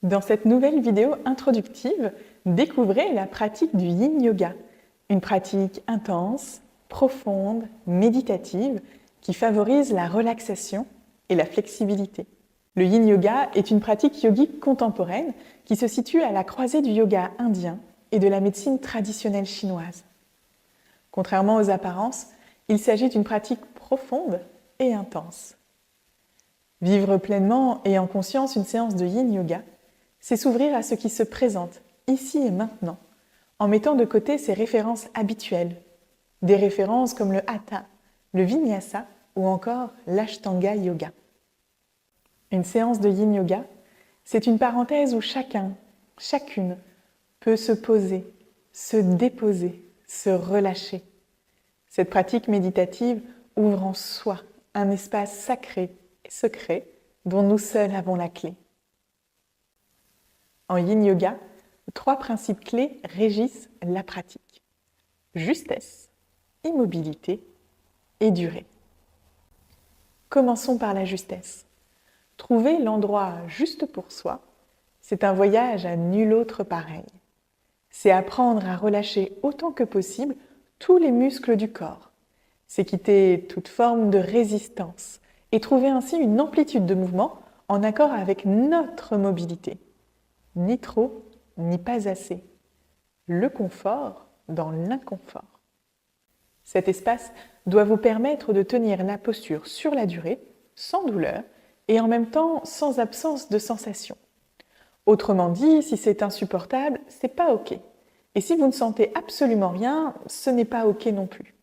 Dans cette nouvelle vidéo introductive, découvrez la pratique du Yin Yoga, une pratique intense, profonde, méditative, qui favorise la relaxation et la flexibilité. Le Yin Yoga est une pratique yogique contemporaine qui se situe à la croisée du yoga indien et de la médecine traditionnelle chinoise. Contrairement aux apparences, il s'agit d'une pratique profonde et intense. Vivre pleinement et en conscience une séance de Yin Yoga, c'est s'ouvrir à ce qui se présente, ici et maintenant, en mettant de côté ses références habituelles, des références comme le Hatha, le Vinyasa ou encore l'Ashtanga Yoga. Une séance de Yin Yoga, c'est une parenthèse où chacun, chacune, peut se poser, se déposer, se relâcher. Cette pratique méditative ouvre en soi un espace sacré et secret dont nous seuls avons la clé. En Yin Yoga, 3 principes clés régissent la pratique. Justesse, immobilité et durée. Commençons par la justesse. Trouver l'endroit juste pour soi, c'est un voyage à nul autre pareil. C'est apprendre à relâcher autant que possible tous les muscles du corps. C'est quitter toute forme de résistance et trouver ainsi une amplitude de mouvement en accord avec notre mobilité. Ni trop, ni pas assez. Le confort dans l'inconfort. Cet espace doit vous permettre de tenir la posture sur la durée, sans douleur, et en même temps sans absence de sensation. Autrement dit, si c'est insupportable, c'est pas OK. Et si vous ne sentez absolument rien, ce n'est pas OK non plus.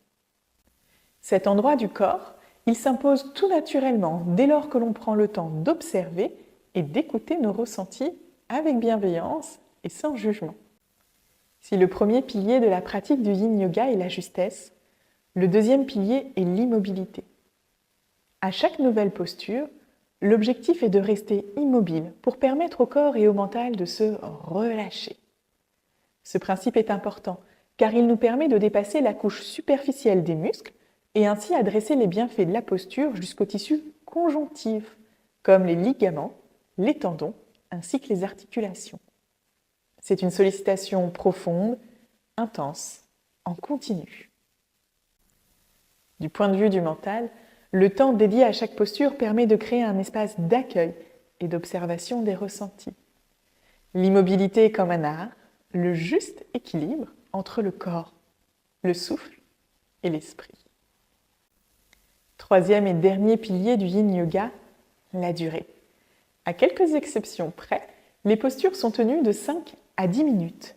Cet endroit du corps, il s'impose tout naturellement dès lors que l'on prend le temps d'observer et d'écouter nos ressentis avec bienveillance et sans jugement. Si le premier pilier de la pratique du Yin Yoga est la justesse, le deuxième pilier est l'immobilité. À chaque nouvelle posture, l'objectif est de rester immobile pour permettre au corps et au mental de se relâcher. Ce principe est important car il nous permet de dépasser la couche superficielle des muscles et ainsi adresser les bienfaits de la posture jusqu'aux tissus conjonctifs, comme les ligaments, les tendons ainsi que les articulations. C'est une sollicitation profonde, intense, en continu. Du point de vue du mental, le temps dédié à chaque posture permet de créer un espace d'accueil et d'observation des ressentis. L'immobilité comme un art, le juste équilibre entre le corps, le souffle et l'esprit. Troisième et dernier pilier du Yin Yoga, la durée. À quelques exceptions près, les postures sont tenues de 5 à 10 minutes.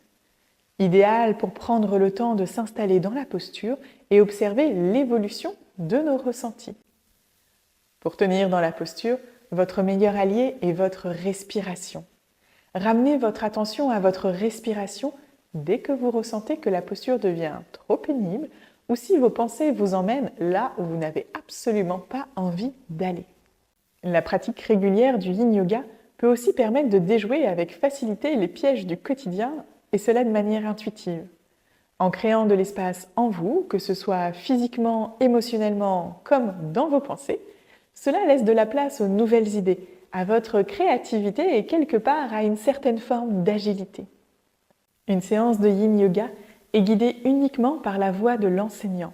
Idéal pour prendre le temps de s'installer dans la posture et observer l'évolution de nos ressentis. Pour tenir dans la posture, votre meilleur allié est votre respiration. Ramenez votre attention à votre respiration dès que vous ressentez que la posture devient trop pénible ou si vos pensées vous emmènent là où vous n'avez absolument pas envie d'aller. La pratique régulière du Yin Yoga peut aussi permettre de déjouer avec facilité les pièges du quotidien et cela de manière intuitive. En créant de l'espace en vous, que ce soit physiquement, émotionnellement comme dans vos pensées, cela laisse de la place aux nouvelles idées, à votre créativité et quelque part à une certaine forme d'agilité. Une séance de Yin Yoga est guidée uniquement par la voix de l'enseignant.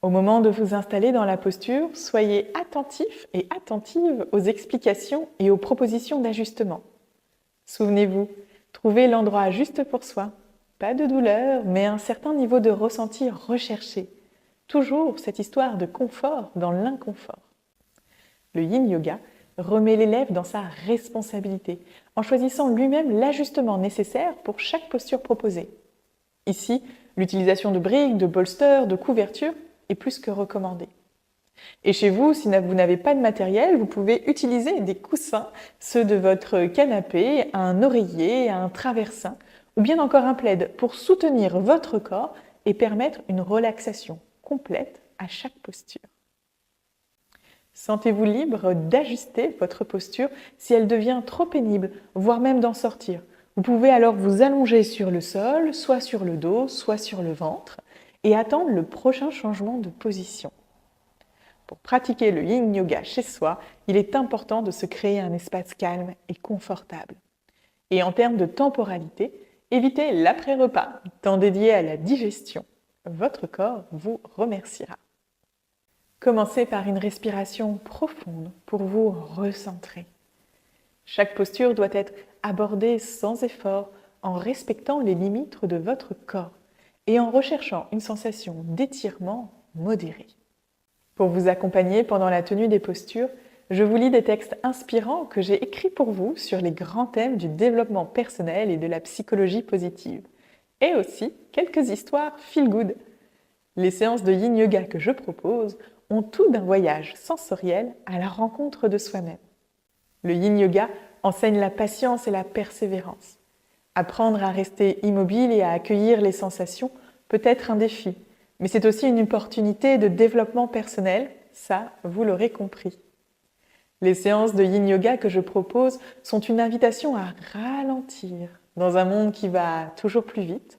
Au moment de vous installer dans la posture, soyez attentif et attentive aux explications et aux propositions d'ajustement. Souvenez-vous, trouvez l'endroit juste pour soi. Pas de douleur, mais un certain niveau de ressenti recherché. Toujours cette histoire de confort dans l'inconfort. Le Yin Yoga remet l'élève dans sa responsabilité, en choisissant lui-même l'ajustement nécessaire pour chaque posture proposée. Ici, l'utilisation de briques, de bolsters, de couvertures est plus que recommandée. Et chez vous, si vous n'avez pas de matériel, vous pouvez utiliser des coussins, ceux de votre canapé, un oreiller, un traversin, ou bien encore un plaid pour soutenir votre corps et permettre une relaxation complète à chaque posture. Sentez-vous libre d'ajuster votre posture si elle devient trop pénible, voire même d'en sortir. Vous pouvez alors vous allonger sur le sol, soit sur le dos, soit sur le ventre, et attendre le prochain changement de position. Pour pratiquer le Yin Yoga chez soi, il est important de se créer un espace calme et confortable. Et en termes de temporalité, évitez l'après-repas, temps dédié à la digestion. Votre corps vous remerciera. Commencez par une respiration profonde pour vous recentrer. Chaque posture doit être abordée sans effort, en respectant les limites de votre corps et en recherchant une sensation d'étirement modérée. Pour vous accompagner pendant la tenue des postures, je vous lis des textes inspirants que j'ai écrits pour vous sur les grands thèmes du développement personnel et de la psychologie positive. Et aussi quelques histoires feel good. Les séances de Yin Yoga que je propose ont tout d'un voyage sensoriel à la rencontre de soi-même. Le Yin Yoga enseigne la patience et la persévérance. Apprendre à rester immobile et à accueillir les sensations peut être un défi, mais c'est aussi une opportunité de développement personnel, ça, vous l'aurez compris. Les séances de Yin Yoga que je propose sont une invitation à ralentir dans un monde qui va toujours plus vite,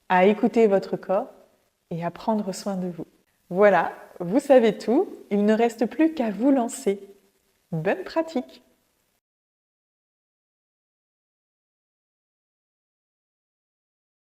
à écouter votre corps et à prendre soin de vous. Voilà, vous savez tout, il ne reste plus qu'à vous lancer. Bonne pratique!